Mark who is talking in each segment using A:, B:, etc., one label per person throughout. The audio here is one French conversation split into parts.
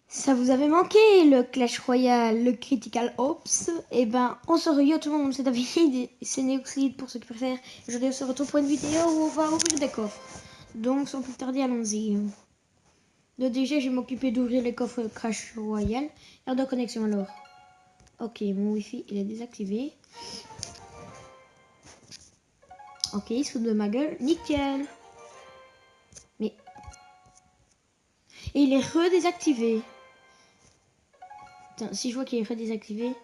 A: Ça vous avait manqué le Clash Royale, le Critical Ops? Eh ben, on se revoit tout le monde, c'est David, c'est Neoxlide pour ceux qui préfèrent. Aujourd'hui, on se retrouve pour une vidéo où on va ouvrir des coffres. Donc, sans plus tarder, allons-y. Donc, déjà, je vais m'occuper d'ouvrir les coffres Clash Royale. Heure de connexion alors. Ok, mon Wi-Fi, il est désactivé. Ok, il se fout de ma gueule. Nickel. Mais... Et il est redésactivé. Putain, si je vois qu'il est redésactivé...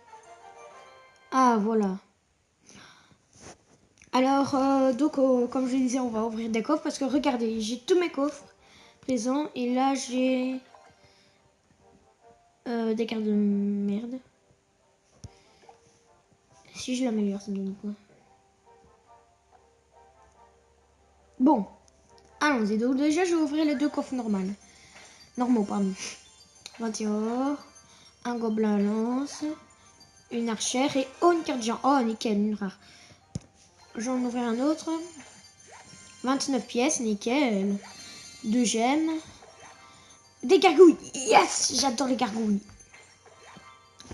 A: Ah, voilà. Alors, comme je disais, on va ouvrir des coffres parce que regardez, j'ai tous mes coffres présents et là j'ai des cartes de merde. Si je l'améliore, ça me donne quoi? Bon, allons-y. Donc déjà, je vais ouvrir les deux coffres normaux, pardon. 21 or, un gobelin à lance, une archère et une carte géant. Oh, nickel, une rare. J'en ouvrir un autre. 29 pièces, nickel. 2 gemmes. Des gargouilles. Yes, j'adore les gargouilles.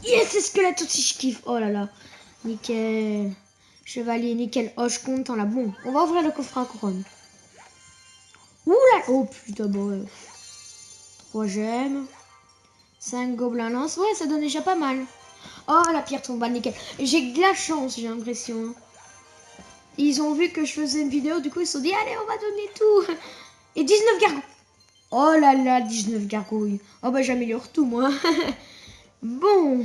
A: Yes, c'est squelette aussi, je kiffe. Oh là là. Nickel. Chevalier, nickel. Oh, je compte en la bon. On va ouvrir le coffre à couronne. Oula. Oh putain, bon. Ouais. 3 gemmes. 5 gobelins lance. Ouais, ça donne déjà pas mal. Oh, la pierre tombale, nickel. J'ai de la chance, j'ai l'impression. Ils ont vu que je faisais une vidéo, du coup, ils se sont dit, allez, on va donner tout. Et 19 gargouilles. Oh là là, 19 gargouilles. Oh bah, j'améliore tout, moi. Bon.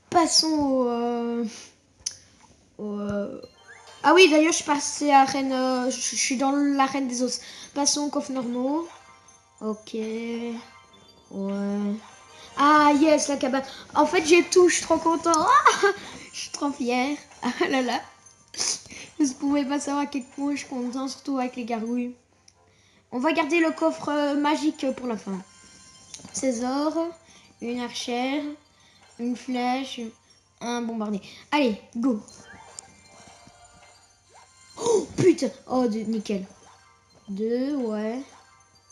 A: Passons Ah oui, d'ailleurs, je suis passée à l'arène. Je suis dans l'arène des os. Passons aux coffres normaux. Ok. Ouais. Ah, yes, la cabane. En fait, j'ai tout. Je suis trop content. Ah, je suis trop fière. Ah là là. Vous pouvez pas savoir à quel point je suis content, surtout avec les gargouilles. On va garder le coffre magique pour la fin. César, une archère, une flèche, un bombardier. Allez, go. Oh, putain. Oh, nickel. 2, ouais.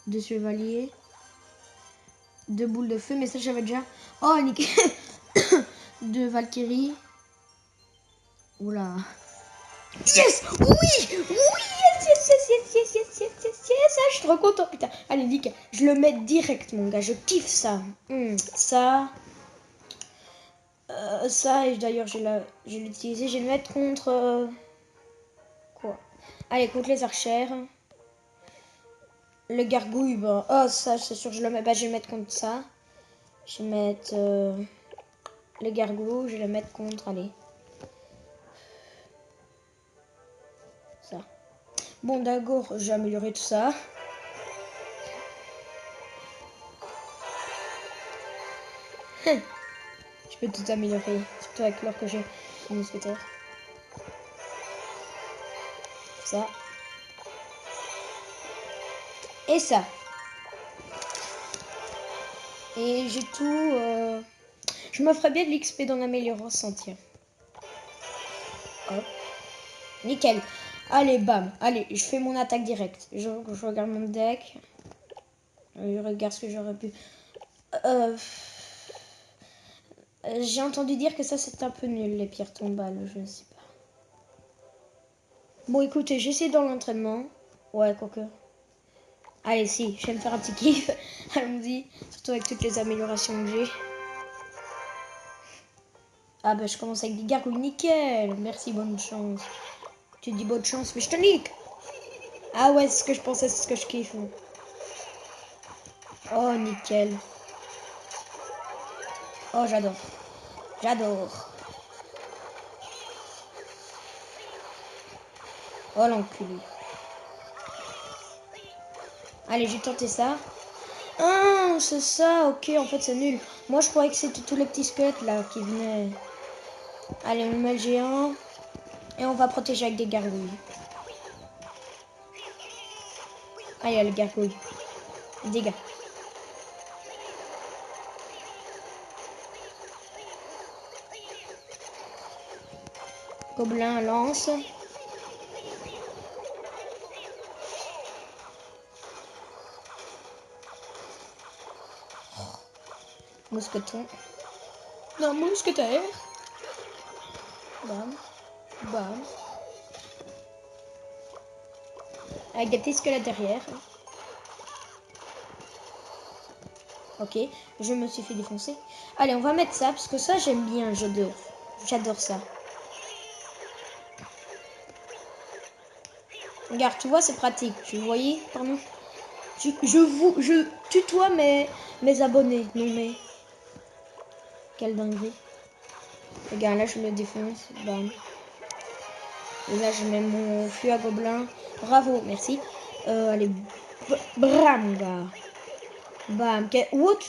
A: 2 chevaliers. 2 boules de feu, mais ça j'avais déjà. Oh, nickel. 2 Valkyries. Oula. Yes. Oui. Oui. Yes, yes, yes, yes, yes, yes, yes, yes, yes. Ah, je suis trop content, putain. Allez, nickel. Je le mets direct, mon gars. Je kiffe ça. Ça. Ça, et d'ailleurs, je vais l'utiliser. Je vais le mettre contre... quoi? Allez, contre les archères. Le gargouille, bah... Oh, ça, c'est sûr, je le mets... Bah, je vais le mettre contre ça. Je vais mettre... les gargouilles, je vais le mettre contre... Allez. Ça. Bon, d'accord, j'ai amélioré tout ça. Je peux tout améliorer, surtout avec l'or que j'ai en mousquetaire. Ça. Et ça. Et j'ai tout... Je me ferais bien de l'XP d'en améliorer sans tir. Hop. Nickel. Allez, bam. Allez, je fais mon attaque directe. Je regarde mon deck. Je regarde ce que j'aurais pu... j'ai entendu dire que ça, c'est un peu nul, les pierres tombales. Je ne sais pas. Bon, écoutez, j'essaie dans l'entraînement. Ouais, quoique. Allez, si, je vais me faire un petit kiff. Allons-y. Surtout avec toutes les améliorations que j'ai. Ah bah je commence avec des gargouilles, nickel. Merci, bonne chance. Tu dis bonne chance, mais je te nique. Ah ouais, c'est ce que je pensais, c'est ce que je kiffe. Oh, nickel. Oh, j'adore. J'adore. Oh, l'enculé. Allez, j'ai tenté ça. Ah, c'est ça, ok, en fait c'est nul. Moi je croyais que c'était tous les petits squelettes là qui venaient. Allez, on met le géant. Et on va protéger avec des gargouilles. Allez, le gargouille. Dégâts. Gobelin, lance. Mousqueton. Non, mousquetaire. Bam. Bam. Avec des petits squelettes derrière. Ok, je me suis fait défoncer. Allez, on va mettre ça, parce que ça, j'aime bien, j'adore ça. Regarde, tu vois, c'est pratique. Tu voyais, pardon. Je tutoie mes abonnés. Non, mais... Quelle dinguerie. Regarde, là, je me défonce. Bam. Et là, je mets mon fût à gobelin. Bravo, merci. Allez, bram, gars. Bam. What?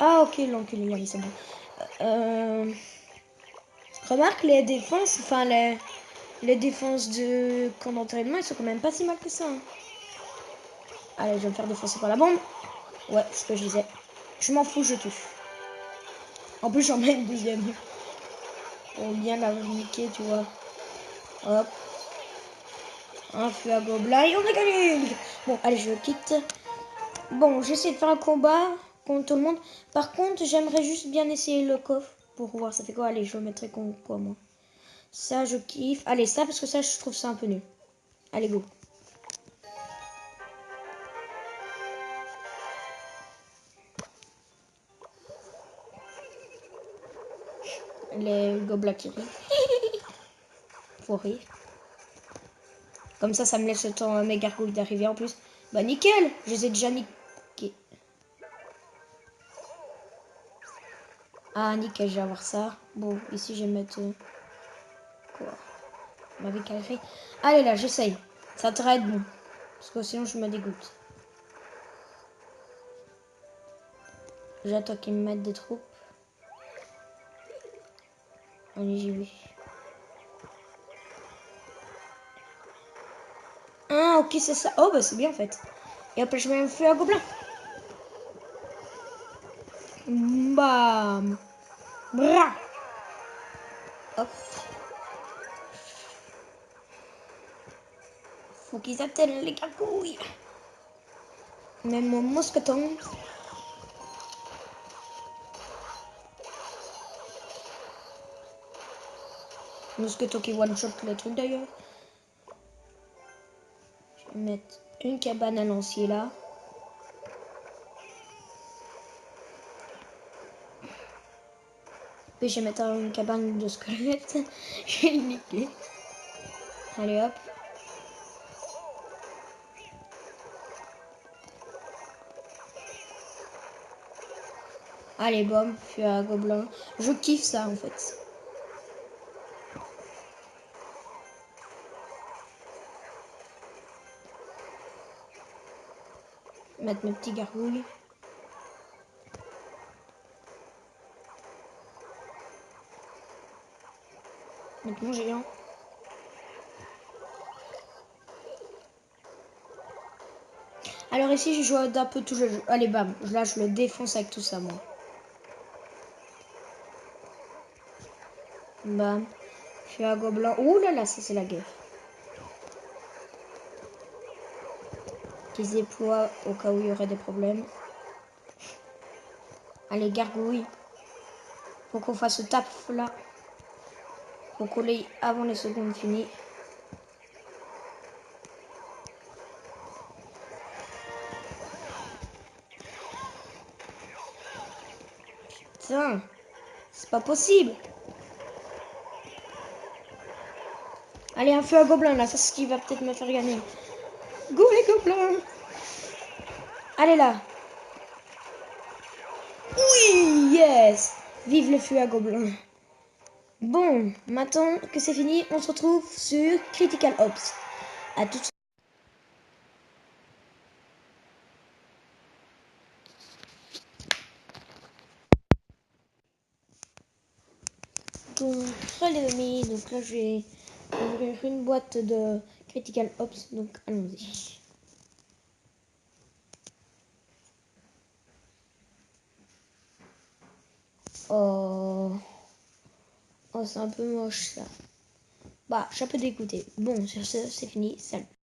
A: Ah, ok, l'enculé, allez, c'est bon. Remarque, les défenses, enfin, les défenses de camp d'entraînement, ils sont quand même pas si mal que ça. Hein. Allez, je vais me faire défoncer par la bombe. Ouais, c'est ce que je disais. Je m'en fous, je touche. En plus, j'en mets une deuxième. Pour bien la niquer, tu vois. Hop. Un feu à gobelin et on a gagné. Bon, allez, je quitte. Bon, j'essaie de faire un combat contre tout le monde. Par contre, j'aimerais juste bien essayer le coffre pour voir ça fait quoi. Allez, je le mettrai contre quoi, moi. Ça, je kiffe. Allez, ça, parce que ça, je trouve ça un peu nul. Allez, go. Les gobelins qui rient. Faut rire. Comme ça me laisse le temps à mes gargouilles d'arriver en plus. Bah, nickel. Je les ai déjà niqués. Ah, nickel, je vais avoir ça. Bon, ici, je vais mettre... quoi? M'avait calé. Allez, là, j'essaye. Ça devrait être bon. Parce que sinon, je me dégoûte. J'attends qu'ils me mettent des troupes. Allez, j'y vais. Ah, ok, c'est ça. Oh, bah, c'est bien, en fait. Et après, je mets un feu à gobelin. Bam. Bra. Hop. Faut qu'ils atteignent les gargouilles. Même mon mousqueton. Mousqueton qui one-shot les trucs, d'ailleurs. Je vais mettre une cabane à lancier, là. Puis je vais mettre une cabane de squelettes. J'ai niqué. Allez hop. Allez bom, feu à gobelin. Je kiffe ça en fait. Mettre mes petits gargouilles. Mettre mon géant. Alors ici, je joue d'un peu tout le jeu. Allez, bam. Là, je le défonce avec tout ça, moi. Bam. Feu à gobelin. Ouh là là, ça, c'est la guerre. Qui se déploie au cas où il y aurait des problèmes. Allez, gargouille. Faut qu'on fasse ce taf là. Faut qu'on l'ait avant les secondes finies. Putain. C'est pas possible. Allez, un feu à gobelin là. Ça, c'est ce qui va peut-être me faire gagner. Go les gobelins. Allez là. Oui, yes. Vive le feu à gobelin. Bon, maintenant que c'est fini, on se retrouve sur Critical Ops. À tout de suite. Donc, les amis, donc là je vais ouvrir une boîte de Critical Ops, donc allons-y. Oh, oh c'est un peu moche ça. Bah, j'ai un peu dégoûté. Bon, sur ce, c'est fini. Salut.